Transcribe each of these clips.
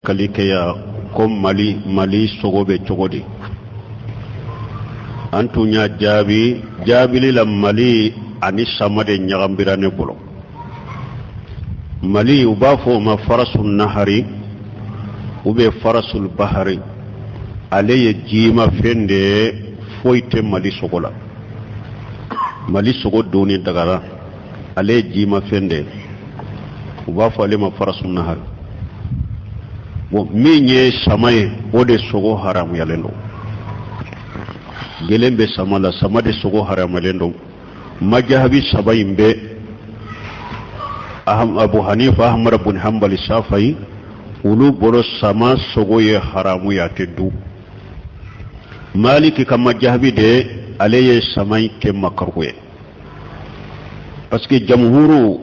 kalikeya ko mali sogobe cogodi antunya jabili la mali ani samade nyagambirane bolo mali ubafo ma farasul nahari ube farasul bahari aleye jima fende foite mali sogola mali sogo doni dagara aleye jima fende ubafo ale ma farasul nahari bon minye samaye ode sogo haram yalendo gelembe samala samade sogo haram yalendo majahabi sabayimbe Abu Hanifa Ahmad ibn Hanbal Shafi'i ulu boro sama sogo ye haramu ya tedu Maliki kama jahabi de aleye samay ke makarwe parce que jamhuru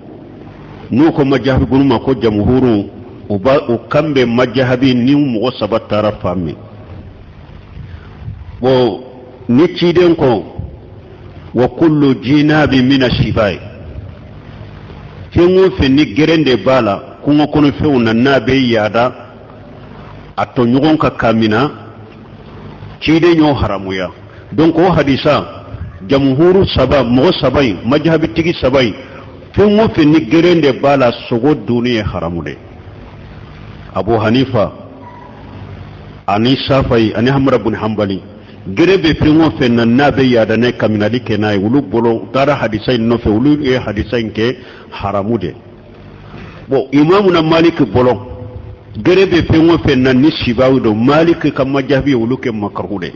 nu ko majahabi gunuma ko jamhuru ukambe majahabi ni mo sabatara fami bo ni ciden ko wa kullu jinabi min ashibai fengo fenni gerende bala kungo kono feuna nabe yada ato nyogon ka kamina cide nyo haramuya donc o hadisa jamhuru saba mo sabai majahabi tigi sabai fengo fenni gerende bala sogo duniya haramude Abu Hanifa ani Shafi'i ani Ahmad ibn Hanbali gerebe fengo fenna nabe yada ne kaminali kenai ulu bolo tara hadisa no fe ulu e hadisa ke haramude bo imamu na Malik bolo gerebe fengo fenna ni shibawu do Malik kama jabi ulu ke makrude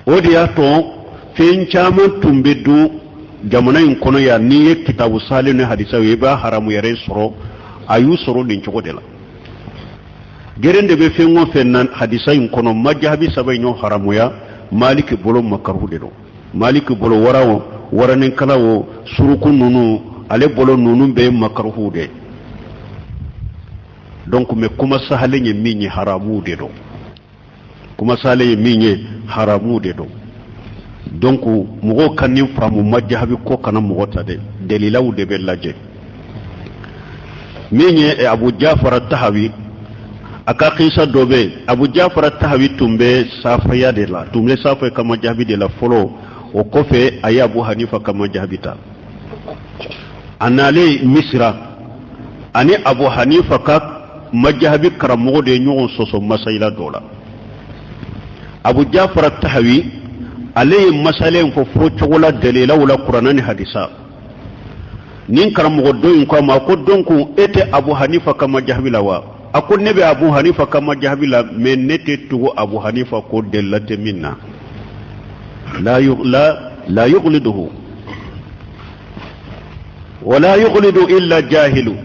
odi ato fen chama tumbedu jamana in kono ya ni kitabu salih ne hadisa we ba haramu yare soro ayu soro din chogodela gerende be fengo fennan hadisa in kono majabi sabay no haramuya Malik bolo makrude do Malik bolo warawo waranen kalawo suruku nunu ale bolo nunu be makrude donc me kuma sahalenye minyi haramude do kuma sahalenye minyi haramude do donc mugo kanin famu majabi ko kana mugo tade dalilaw de be laje minyi Abu Ja'far at-Tahawi aka qisa dobe Abu Ja'far at-Tahawi tumbe safaya de la tumle safaya kama jabi de la folo o kofe ay Abu Hanifa kama jabita anale Misra ani Abu Hanifa ka majabi karamo de nyon soso masaila dola Abu Ja'far at-Tahawi ale masalen fo chogola dalila wala qur'anani hadisa nin karamo do ko ma ko donc ete Abu Hanifa kama jabila wa akon nebe Abu Hanifa kama jahbila men nete tugo Abu Hanifa ko delate minna la yughliduhu wala yughlidu illa jahilu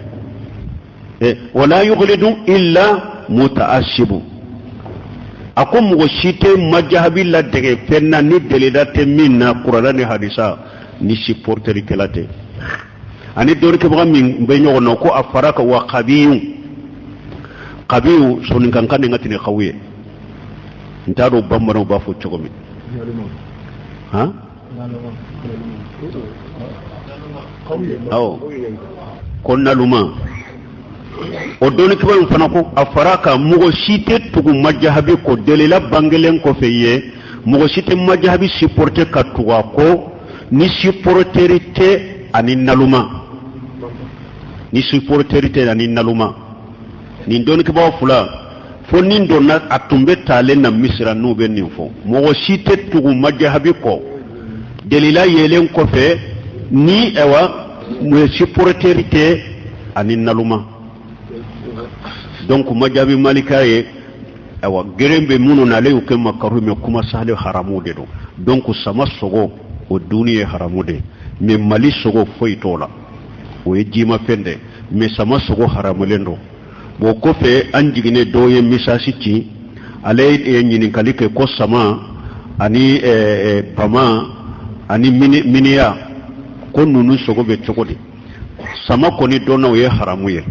wala yughlidu illa mutaashibu akon mo shite majahbila dege fenna ni delidate minna qur'ani hadisa ni supporteri kelate ani dorke bo min be nyono ko afaraka wa qabiyun qabiu sonin kankan ngati ne khawiye ntaro bambano ba fo chogomi ha aw konna luma o doni kiban fana ko afaraka mugo shite tugu majahabi ko delila bangelen ko feye mugo shite majahabi supporter katuwa ko ni supporterite ani naluma ni supporterite ani naluma nin doni ke bawo fula fo nin donna atumbe tale na Misra no be nin fo mo shite tugu majahabi ko delila yelen ko fe ni ewa mo supporterite ani naluma donc majabi malikaye ewa gerembe muno na leyu ke makaru me kuma sale haramu de do donc sama sogo o duniye haramu de me mali sogo foitola o ejima fende me sama sogo haramu lendo bo ko fe anjigine doye misasi ci alay e nyini kalike ko sama ani pama ani miniya ko nunu sogo be chokodi sama ko ni dona ye haramu ye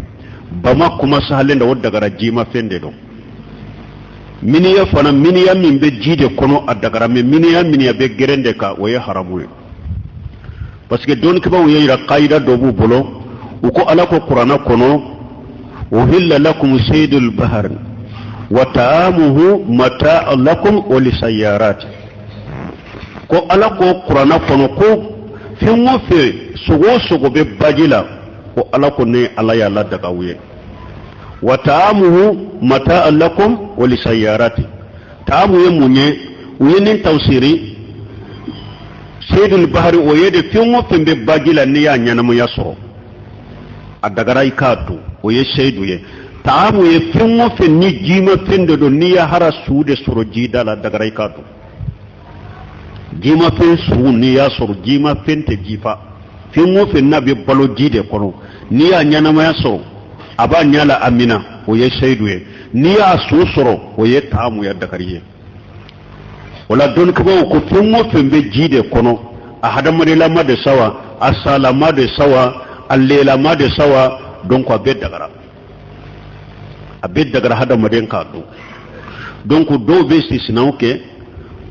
bama kuma sahalenda wodagara jima fende do miniya fana miniya min be jide kono adagara me miniya be gerende ka wo ye haramu ye parce que don ke ba wo ye ra qaida do bu bolo uko ala ko qur'ana kono uhilla lakum saydul bahr wa ta'amuhu mata'an lakum wa lisayyarat ko ala ko qur'ana kono ko fengo fe sogo be bajila ko ala ko ne ala ya la daga wuye wa ta'amuhu mata'an lakum wa lisayyarat ta'amu ye munye uyinin tawsiri saydul bahri o yede fengo fembe bajila ni ya nyanamu ya soro adagara ikatu o ye saydu ye ta'amu ye fengo fe ni jima fende do ni ya hara suude soro jida la dagara ikatu jima fen su ni ya soro jima fente jifa fengo fe nabe balo jide kono ni ya nyanamu ya soro aba nyala amina o ye saydu ye ni ya su soro o ye ta'amu ya dagariye wala don ko ko fengo fembe jide kono a hadamare lama de sawa asalama de sawa allela ma de sawa donc a bed dagara hadamare ka do donc do be sisnaw ke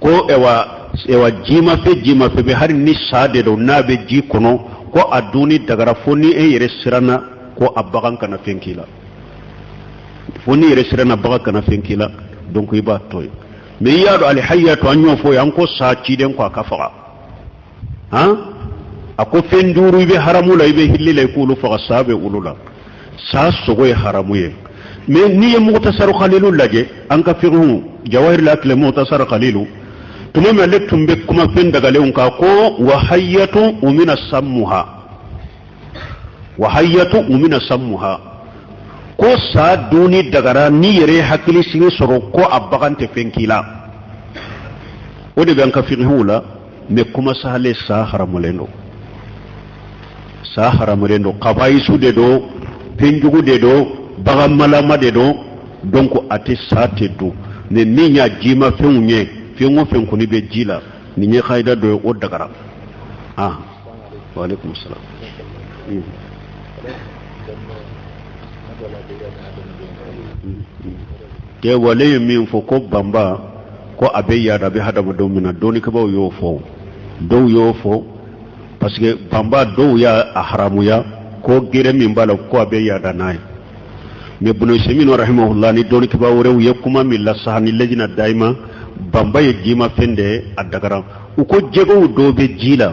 ko ewa jima fe be har ni sade do nabe ji kono ko aduni dagara foni e yere sirana ko abagan kana fenkila foni yere sirana baga kana fenkila donc iba toy me yado al hayatu anyo fo yanko sa ci den ko akafa ha ako fenduru be haramu la be hillila ko lu fa sabe ulula sa sogo haramu ye me ni mutasar khalilu laje an ka firu jawahir la akle mutasar khalilu tuma me lektum be kuma fen daga leun ka ko wa hayatu umina sammuha ko sa duni dagara ni yere hakili sini soro ko abagante fenkila o de ban ka firu la me kuma sahale sa haramulendo kabaisu de do penjugu de do bagamalama de do donc ate sate do ne ninya jima fenunye fengo fenko ni be jila ni nye khaida do o dagara wa alaikum salam ke wale min fo ko bamba ko abe ya da be hada do mina doni ka baw yo fo parce que bamba do ya haramu ya ko gire min bala ko abe ya da nay me bunu semino rahimahullah ni doni ka baw rew yakuma min la sahani lejina daima bamba ye jima fende adagara uko jego do be jila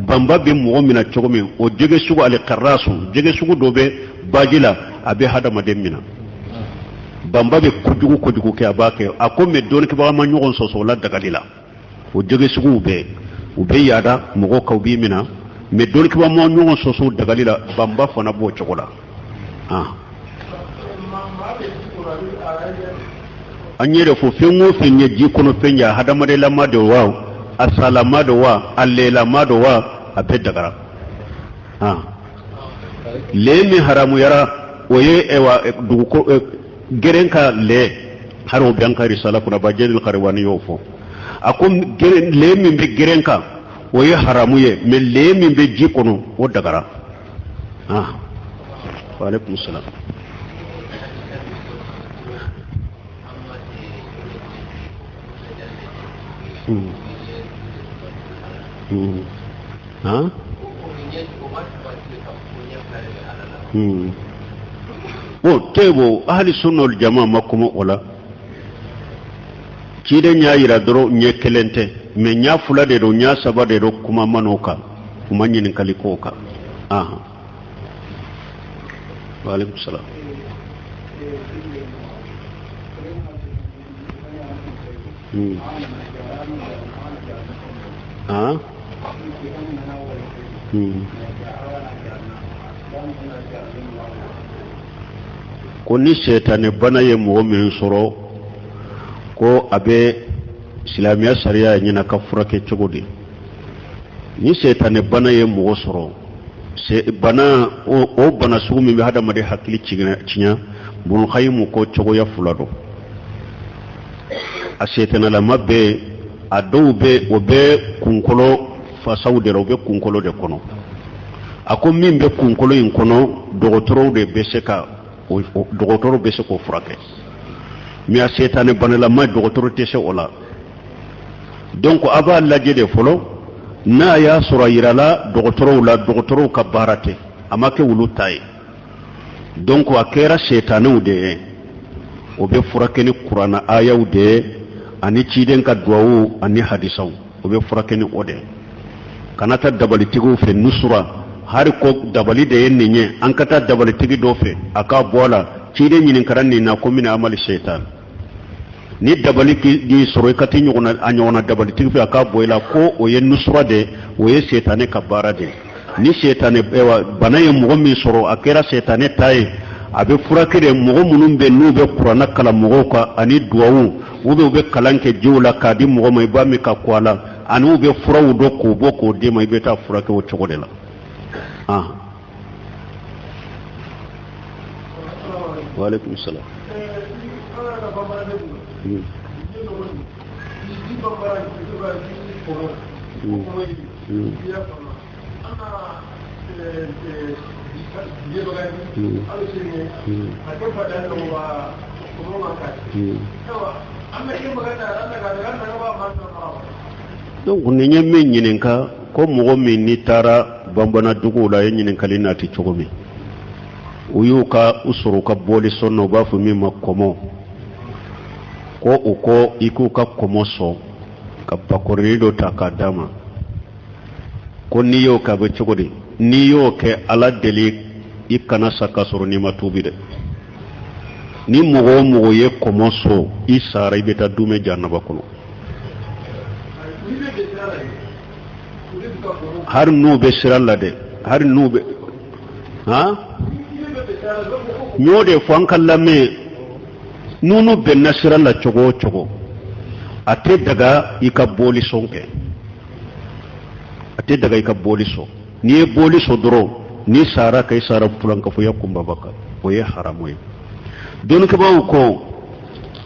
bamba be mu'mina chogomi o jege sugo al qarasu jege sugo do be bajila abe hada mademina bamba be kujugu ke abake akome don ke ba ma nyogon soso la daga dila o jege sugu ube yada mogo ka ubi mina me don ke ba ma nyogon soso daga dila bamba fona bo chokola anyere fo fengo fenye ji kono fenya hadamare lama de wa asalama de wa allela ma de wa abe dagara le mi haramu yara oye ewa duko gerenka le haro bianka risala kuna bajel qarwani yofo akum geren le min be gerenka oye haramu ye me le min be ji kono o dagara wa alaikum salam tebo ahli sunna wal jamaa makuma wala kide nyaayira doro nyekelente me nya fula de do nya saba de do kuma manoka kuma nyin kalikoka wa alaikum salam ko ni setane bana ye mo men soro ko abe islamiya sariya nyina ka furake cogodi ni setane bana ye mo soro se bana o bana sumi be hada made hakili cinya bun khaymu ko cogo ya fulado a setana la mabbe a dowbe o be kunkolo fa sawde ro be kunkolo de kono ako min be kunkolo in kono dogotoro de beseka dogotoro bese ko furake mi a setane banala ma dogotoro tese ola donc aba laje de folo na ya sura yirala dogotoro ka barate amake wulu tay donc a kɛra setanew de ye o bɛ furakɛ ni kuranna ayaw de ye ani ciden ka duwawu ani hadisaw o bɛ furakɛ ni o de ye kana taa dabalitigiw fɛ nusura hari ko dabali de ye nin ye an ka taa dabalitigi dɔ fɛ a k'a bɔ a la ciden ɲininkara nin na ko mina amali setan ni dabali k'i sɔrɔ i ka t'i a ɲɔgɔnna dabalitigi fɛ a k'a bɔ i la ko o ye nusura de o ye setane ka baara de ni setane bana ye mɔgɔ min sɔrɔ a kɛra setane ta ye a bɛ furakɛ de mɔgɔ minnu bɛ n'u bɛ kuranna kalan mɔgɔw kan ani duwawu u bɛ kalan kɛ jiw la k'a di mɔgɔ ma i b'a min ka ko a la ani u bɛ furaw dɔ k'o bɔ k'o d'e ma i bɛ taa furakɛ o cogo de la waaleykum salaam donc nin ye min ɲininka ko mɔgɔ min n'i taara banbana duguw la ye ɲininkali nati cogo min u y'u ka u sɔrɔ u ka bɔli sɔn na u b'a fɔ min ma kɔmɔ ko u ko i k'u ka kɔmɔ sɔn ka bakɔrɔni dɔ ta k'a d'a ma ko n'i y'o kɛ a bɛ cogo di n'i y'o kɛ ala deli i kana sa k'a sɔrɔ n'i ma tuubi dɛ ni mɔgɔ o mɔgɔ ye kɔmɔ sɔn i sara i bɛ taa dumɛ jahanaba kɔnɔ hari n'u bɛ sira la dɛ hari n'u bɛ ɲ'o de fɔ an ka lamɛn n'u bɛnna sira la cogo o cogo a tɛ daga i ka bɔli sɔn kɛ a tɛ daga i ka bɔli sɔn n'i ye bɔli sɔn dɔrɔn n'i sara ka i sara fulankafoya kunbaba kan o ye haramu ye dɔnnikɛbaaw ko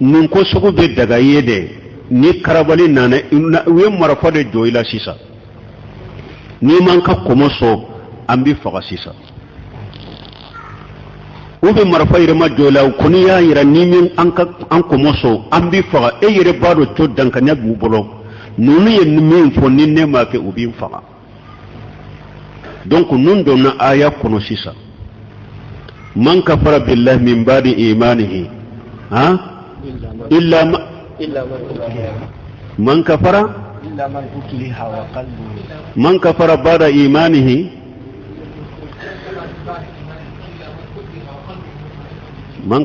nin ko sugu bɛ daga i ye dɛ ni karabali nana u ye marifa de jɔ i la sisan n'i man ka kɔmɔ sɔn an bɛ faga sisan u bɛ marifa yɛrɛma jɔ i la ko n'i y'a yira ni min an kɔmɔ sɔn an bɛ faga e yɛrɛ b'a dɔn co dankaniya b'u bolo ninnu ye min fɔ ni ne m'a kɛ u b'i faga donc nun donna aya kɔnɔ sisan man kafara billahi min ba'di imanihi illa man kafara man kafara ba'da imanihi man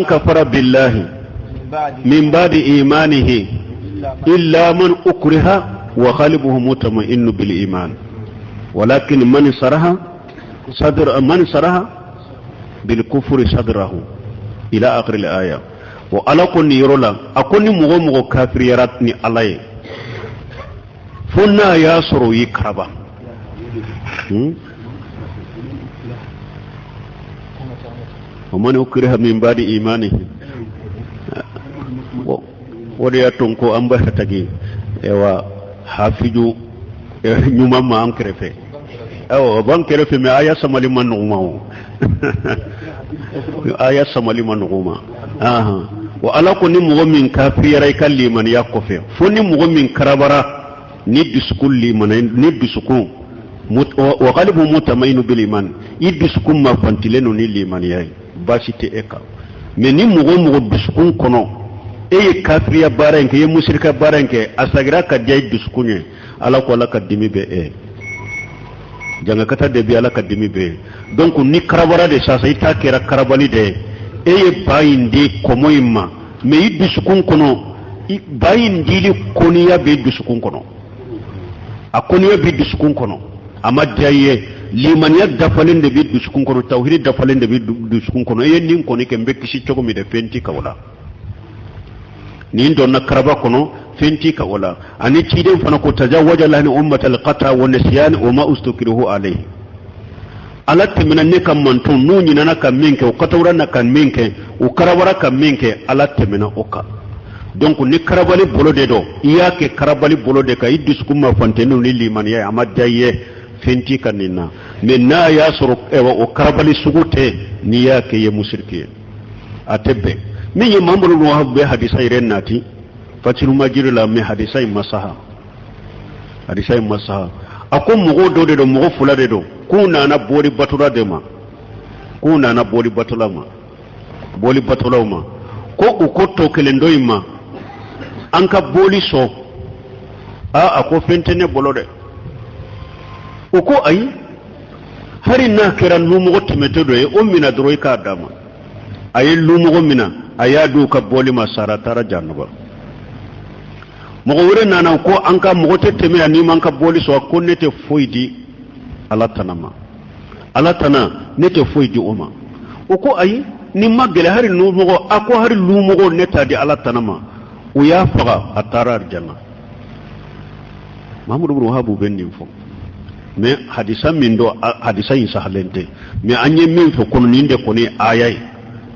kafara billahi min ba'di imanihi illa man ukriha wa qalbuhu mutma'innu bil iman walakin man saraha bil kufri sadrahu ila akhir al aya wa ala kunni yorola akoni mugo kafir yarat ni alaye funna ya suru yikraba ومن أكره من بعد إيمانه ودي أتونكو أمبا هتاجي ewa hafiju nyuma ma ankrefe ewa bankrefe me aya samali manuma aya samali manuma wa ala ko ni mugo min kafira kalli man yakofe foni mugo min karabara ni diskul li man ni diskun wa qalbu mutamainu bil iman idiskum ma fantileno ni liman yayi basite eka me ni mugo diskun kono e kafiriya baranke ye musirka baranke asagira ka jay duskunye ala ko ala ka dimi be janga kata de bi ala ka dimi be donc ni karabara de sasa ita kera karabali de e bayindi komoyima me iduskun kono bayindi li koniya be duskun kono akoniya be duskun kono amadaye limaniya dafalen de bi duskun kono tawhid dafalen de bi duskun kono e nin koni ke mbekki ci cogo mi de fenti kawla nin donna karaba kono fenti ka wala ani ciden fana ko tajawaja lahni ummatal qata wa nisyan wa ma ustukrihu alayhi ala temena ne kam manton nu nyina kam minke o katawra na kan minke o karabara kam minke ala temena oka donc ni karabali bolo de do iyake karabali bolo de ka idiskum ma fantenu ni limaniya amadaye fenti kanina menna ya soro o karabali sugute ni yake ye musirki atebe min ye mamuru no habbe hadisa iren nati fatiru majiri la me hadisa masaha ako mogo do de do mogo fula de do kuna na boli batura de ma kuna na boli batula ma boli batula ma ko uko to kelendo ima anka boli so ako fentene bolode uko ay hari na kera lumo timete do e o mina doroy ka dama ay lumo mina ayadu ka boli masara tara januba mogo wure nana ko anka mogo teme ani manka boli so ko nete foidi ala tana nete foidi oma uko ay ni magele hari lumo ako hari lumo neta di ala tanama uya faga atara arjana Mahmoud ibn Wahab benni fo mais hadisa min do hadisa yin sahalente mais anye min fo kono ninde koni ayay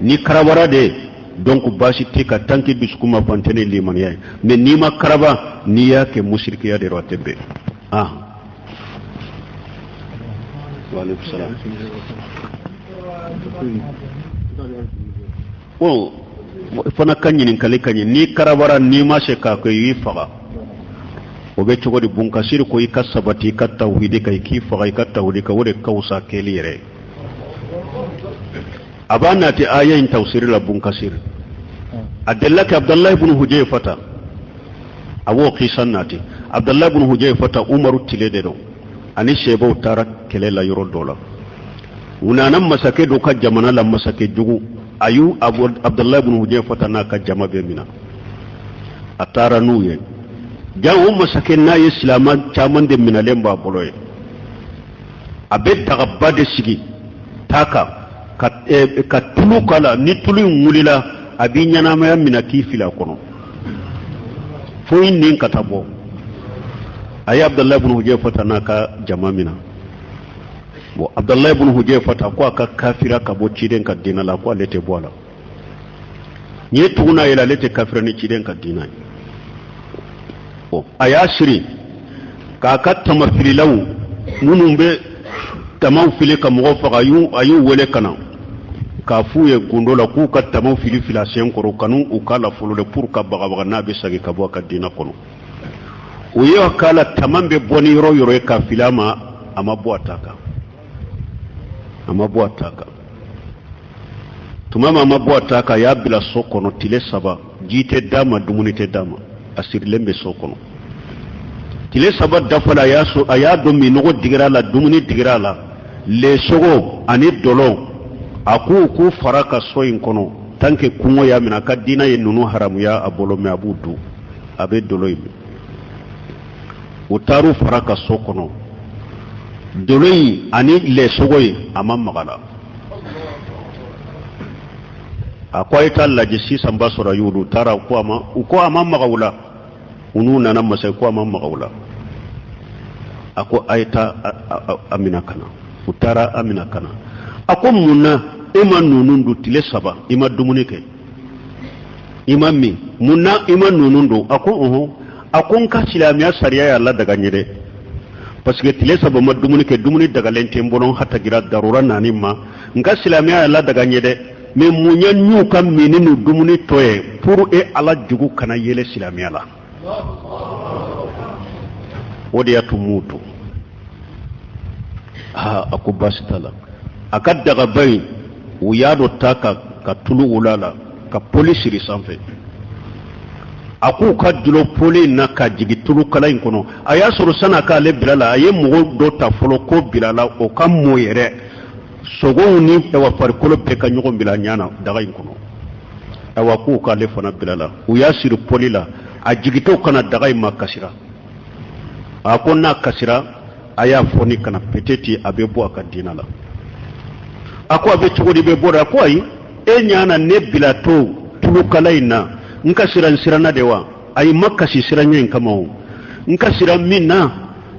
ni karabara de donc basi tika tanki biskuma pantene liman yay mais ni ma karaba ni yake mushriki ya de rotebe wa alaykum salam o fana kanyin kale kanyin ni karabara ni ma se ka ko yi faga o be cogo di bunkasir ko i ka sabati ka tawhidi ka ki faga ka tawhidi ka wore kausa kelire abana ti ayayin tawsir la bunkasir adallaka abdullah ibn hujayfata awo qisannati abdullah ibn hujayfata umaru tilede do ani shebo tarak kelela yoro dola unanan masake do ka jamana la masake jugu ayu abdullah ibn hujayfata na ka jama be mina atara nuye jawo masake na islama chaman de minalen ba boloye abe tagabba de sigi taka ka tulu kala ni tulu ngulila abi nyana ma mina kifila kono fo inin katabo ay abdullah ibn hujayfata na ka jama mina bo abdullah ibn hujayfata ko aka kafira ka bo ciden ka dina la ko lete bola ni tuguna ila lete kafira ni ciden ka dina ayashiri ka katama fililaw munun be tamaw fili ka mogo faga ayu wele kana ka fuye gundola ku ka tamaw fili filasien koro kanu u kala fulule pour ka baga na be sagi ka bo ka dina kono o yo kala tamambe boni yoro ka filama amabu ataka tumama amabu ataka ya bila sokono tile saba jite dama dumunite dama asir lembe sokono tile sabat dafala yaso ayado mi nogo digrala dumuni digrala le sogo ani dolo aku ku faraka soyin kono tanke kungo ya mina ka dina ye nunu haramu ya abolo me abudu abe dolo yi utaru faraka sokono dolo yi ani le sogo yi ama magala akwai tallaji sisan basura yudu tara ko ama magawula unu nana masai ko ama magawula ako aita amina kana utara amina kana ako munna ima nunundu tile saba ima dumunike ima mi munna ima nunundu ako nka silamiya sariya ya Allah daga nyede parce que tile saba ma dumunike dumuni daga lente mbolon hata gira darura nani ma nka silamiya ya Allah daga nyede mais munya nyuka mininu dumuni toye pour e ala jugu kana yele silamiya la wodi ya tumutu akubasitala akadaga bay uyado taka ka tulu ulala ka police risanfe aku ka dulo poli na ka jigi tulu kala inkono aya soro sana ka le bilala aye mugo do ta folo ko bilala o kam moyere sogo ni e wa farkolo be ka nyugo bilanya nyana daga inkono awa ku ka le fona bilala uya sir poli la a jigito kana daga makasira akonna kasira aya foni kana peteti abebo akadina la ako abe chugodi be bora ko ay e nyana ne bilato tulu kalaina nka sirana dewa ay makasi siranya nkamawo nka sira minna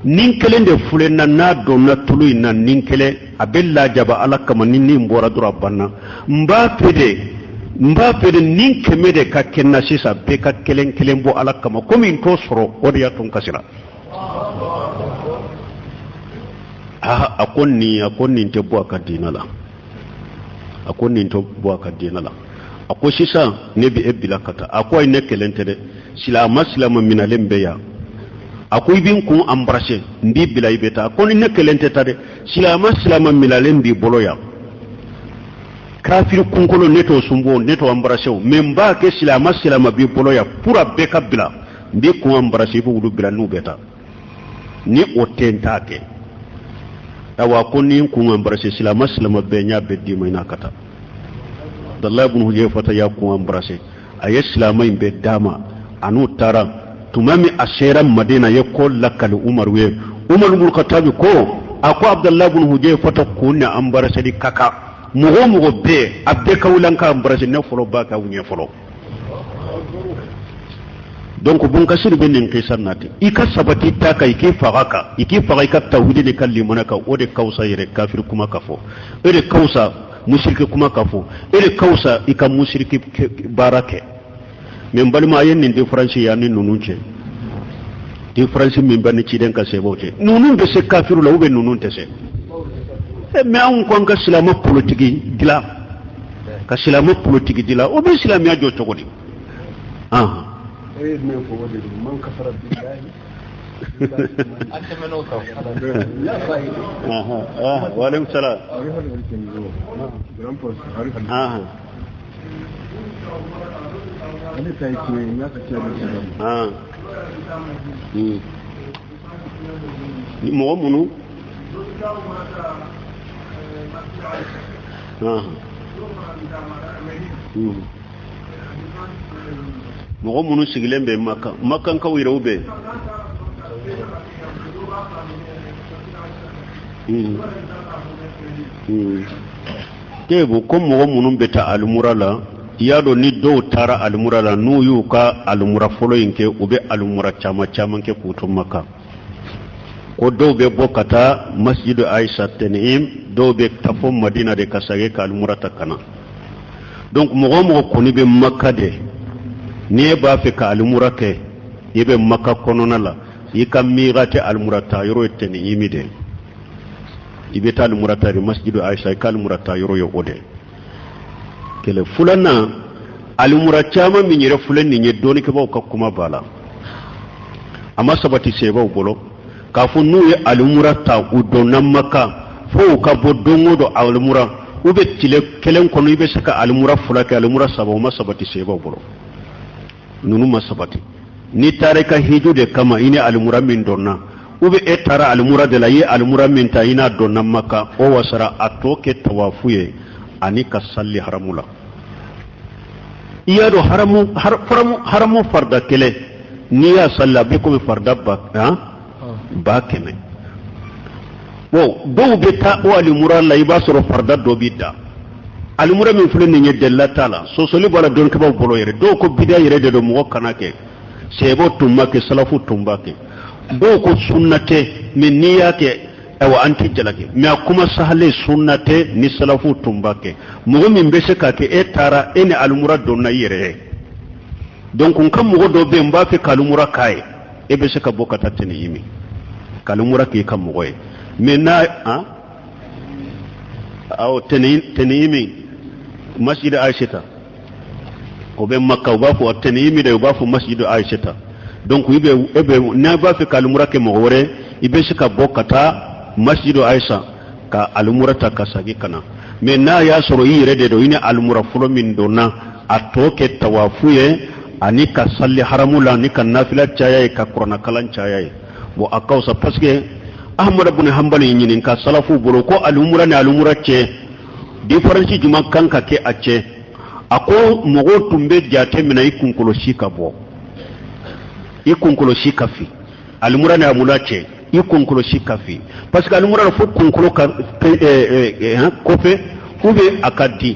ninkele de fulenna na do na tulu ina ninkele abella jaba ala kama ninni mbora dura banna mbapede ninkeme de ka kenna sisa be ka kelen bo ala kama komi to soro odiya ton kasira akonni te bo akadina la akonni to bo akadina la ako sisa ne bi ebila kata ako ay ne kelente de silama minalen beya akoy bin kun embrasser mbi bila ibeta ko ni nekelente tade silama milalen bi boloya kafir kunkolo neto sumbo neto embrasser memba ke silama bi boloya pura beka bila mbi kun embrasser bu wudu bila nu beta ni otentake awa ko ni kun embrasser silama be nya be di mayna kata Abdullah ibn Huzaifa ya kun embrasser aye silama be dama anu tara tumami asera madina ye ko lakal umar ibn khattab ko ako Abdullah ibn Huzaifa ta kunna embrasser di kaka mugo be abbe kawlanka embrasser ne folo baka wunye folo donc bun kasir ben nin kisan nati ika sabati ta kai ke fagaka iki fagai tawhid ne kalli manaka ode kausa yere kafir kuma kafo ode kausa mushrike kuma kafo ode kausa ika mushrike barake men balma yen nin difference ya nin nununce difference min ban ci den ka sebote nunun be se kafiru la ube nunun tese e me an ko ka silama politique dila ka silama politique dila o be silamiya jo togodi من كفر بالله أنت منو وعليكم السلام مو منو mɔgɔ minnu sigilen bɛ Makan kaw yɛrɛw bɛ tebu ko mɔgɔ minnu bɛ taa alimura la i y'a dɔn ni dɔw taara alimura la n'u y'u ka alimura fɔlɔ in kɛ u bɛ alimura caman kɛ k'u to Maka ko dɔw bɛ bɔ ka taa masjidu Aisha Tan'im dɔw bɛ taa fɔ Madina de ka segin ka alimura ta kana donc mɔgɔ kɔni bɛ Maka de ni b'a fɛ ka alimura kɛ i bɛ Maka kɔnɔna la i ka miiga tɛ alimura ta yɔrɔ ye Tan'im de i bɛ taa alimura ta de masjidu Aisha i ka alimura ta yɔrɔ ye o de kɛlɛ filanan alimura caman min yɛrɛ filɛ nin ye dɔɔnikɛbaaw ka kuma b'a la a ma sabati sebaw bolo k'a fɔ n'u ye alimura ta u dɔnna Maka fo u ka bɔ don o don alimura u bɛ tile kelen kɔnɔ i bɛ se ka alimura fila kɛ alimura saba o ma sabati sebaw bolo nunu ma sabati ni taara ka hiju de kama i ni alimura min dɔnna u bɛ e taara alimura de la i ye alimura min ta i n'a dɔnna Maka o wasara a tɔ kɛ tawafu ye ani ka salli haramu la i y'a dɔn haramu farda kelen n'i y'a salli a bɛ komi farda ba kɛmɛ dɔw bɛ taa o alimura la i b'a sɔrɔ farda dɔ b'i da alimura min filɛ nin ye dɛlila t'a la sɔsɔli b'a la dɔnkɛbaaw bolo yɛrɛ dɔw ko bidiya yɛrɛ de don mɔgɔ kana kɛ sɛbɛw tun b'a kɛ salafu tun b'a kɛ dɔw ko sunna tɛ mais n'i y'a kɛ ayiwa an tɛ jalaki mais a kuma sahalen sunna tɛ ni salafu tun b'a kɛ mɔgɔ min bɛ se k'a kɛ e taara e ni alimura dɔnna i yɛrɛ ye donc n ka mɔgɔ dɔ bɛ yen n b'a fɛ ka alimura k'a ye e bɛ se ka bɔ ka taa Tan'im ka alimura k'i ka mɔgɔ ye mais n'a Tan'im masjid Aisha o bɛ Maka u b'a fɔ Tan'im de u b'a fɔ masjid Aisha donc i bɛ n'a b'a fɛ ka alimura kɛ mɔgɔ wɛrɛ i bɛ se ka bɔ ka taa masjid Aisha ka alimura ta ka segin ka na mais n'a y'a sɔrɔ i yɛrɛ de don i ni alimura fɔlɔ min donna a tɔ kɛ tawafu ye ani ka salli haramu la ani ka nafila caya ye ka kuranɛ kalan caya ye bon a ka fisa parce que Ahmad ibn Hanbal ɲininka salafu bolo ko alimura ni alimura cɛ différence jumɛn kan ka kɛ a cɛ a ko mɔgɔw tun bɛ jate minɛ i kunkolosi ka bɔ i kunkolosi ka fin alimura ni alimura cɛ i kunkolosi ka fin parce que alimura la fo kunkolo ka kɔfɛ ou bien a ka di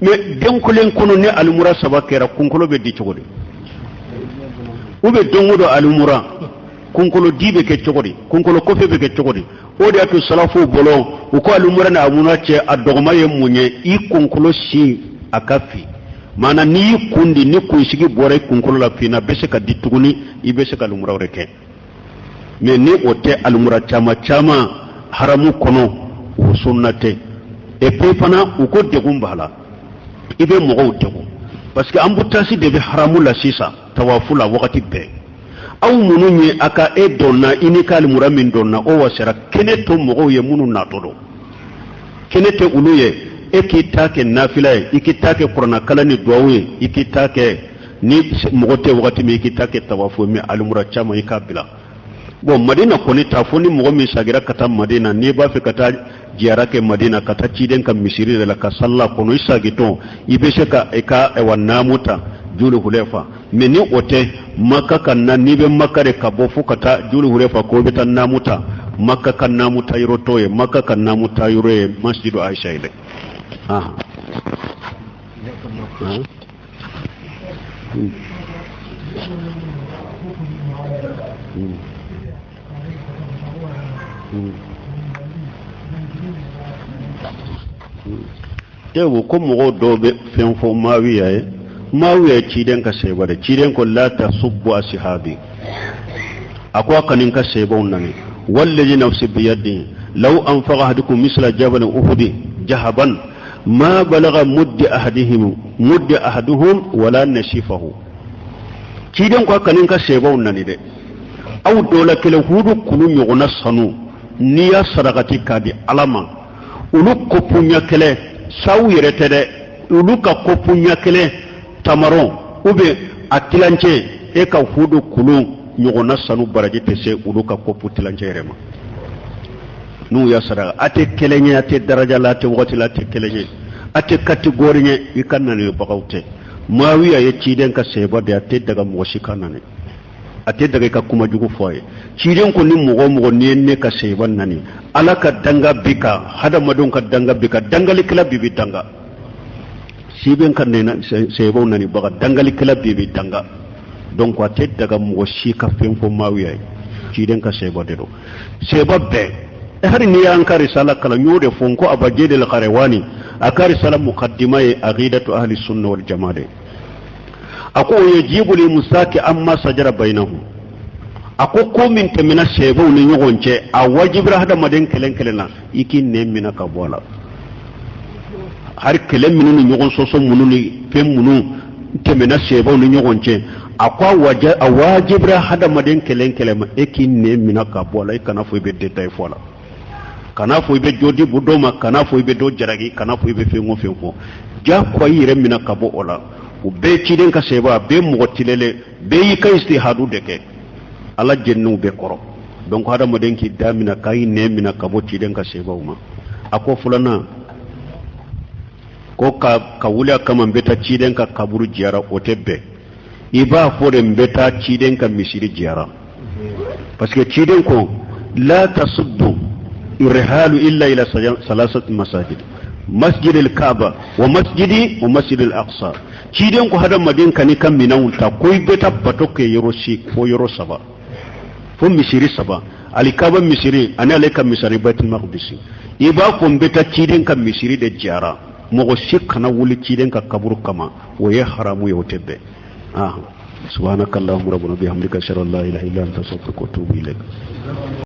mais den kelen kɔnɔ ni alimura saba kɛra kunkolo bɛ di cogo di ou bien don o don alimura kunkolo di bɛ kɛ cogo di kunkolo kɔfɛ bɛ kɛ cogo di o de y'a to salafu bolo u ko alimura ni alimura cɛ a dɔgɔma ye mun ye i kunkolo si a ka fin maana n'i y'i kun di ni kunsigi bɔra i kunkolo la finna bɛ se ka di tuguni i bɛ se ka alimura wɛrɛ kɛ mais ni o tɛ alimura caman haramu kɔnɔ o sunna tɛ et puis fana u ko degun b'a la i bɛ mɔgɔw degun parce que embouteillage de bɛ haramu la sisan tawafu la wagati bɛɛ aw munun ye aka e donna inikal muramin donna o wasara kene to mogo ye munun na todo kene te ulu ye e ki take nafila ye iki take qur'ana kala ni duwawu ye iki take ni mogo te wakati mi iki take tawafu mi almura chama ikabila bon madina koni ta foni mogo mi sagira kata madina ni ba fe kata jiyara ke madina kata ciden kan misiri de la ka salla kono isagito ibese ka eka e wanamuta julu hulefa meni ote maka kan na nibe makare ka bofu kata julu hulefa ko beta namuta maka kan namuta yiro toye maka kan namuta yiro e masjidu aisha ile tewo ko mogo dobe fen fo mawiya ciden ka seba de ciden ko la tasubbu ashabi akwa kanin ka seba unani wallazi nafsi biyadi law anfaqa ahadukum misla jabal uhud jahaban ma balagha muddi ahaduhum wala nashifahu ciden ko kanin ka seba unani de aw dola kele hudu kunu nyogona sanu niya sadaqati kadi alama ulu kopunya kele saw yere tede ulu ka kopunya kele tamaron ube atilanche e ka hudu kunu nyogona sanu baraje te se ulu ka kopu tilanche rema nu ya sadaqa ate kelenye ate daraja la ate wati la ate kelenye ate kategori nye ikanna ne bagawte mawiya ye ciden ka seba de ate daga moshikana ne ate daga ka kuma jugu foye ciden ko ni mogo ne ka seba nani ala ka danga bika hada madon ka danga bika dangali kala bibi danga siben kan ne seba nani baga dangali kala bibi danga donc ate daga mogo shika fenfo mawiya ciden ka seba de do seba be har ni an ka risala kala nyode fonko abajede al qarawani akari sala muqaddima aqidatu ahli sunna wal jamaa ako yajibu li musaki amma sajara bainahum ako ko min temina sebo ni nyogonce a wajibra hada maden kelen iki ne mina ka bola har kelen minu ni nyogon soso munu ni pem munu temina sebo ni nyogonce akwa wajibra hada maden kelen ma iki ne mina ka bola ikana fo be detail fola kana fo be jodi budoma kana fo be do jaragi kana fo be fengo ja ko yire mina ka bo ola u be ciden ka seba be mogotilele be yi ka istihadu deke ala jennu be koro donc hada moden ki damina kay ne mina ka bo ciden ka seba uma ako fulana ko ka wula kama beta ciden ka kaburu jiyara otebbe iba fore beta ciden ka misiri jiyara parce que ciden ko la tasuddu irhalu illa ila salasat masajid masjid al-kaaba wa masjid al-aqsa ciden ko hada madin kani kan minawulta koy beta batoke yoroshi ko yoro saba fo misiri saba al-kaaba misiri ana aleka misari baitul maqdis iba ko beta ciden kan misiri de jara mogo sikana wuli ciden ka kaburu kama wo ye haramu yotebe subhanakallahumma rabbana bihamdika ashhadu an la ilaha illa anta astaghfiruka wa atubu ilaik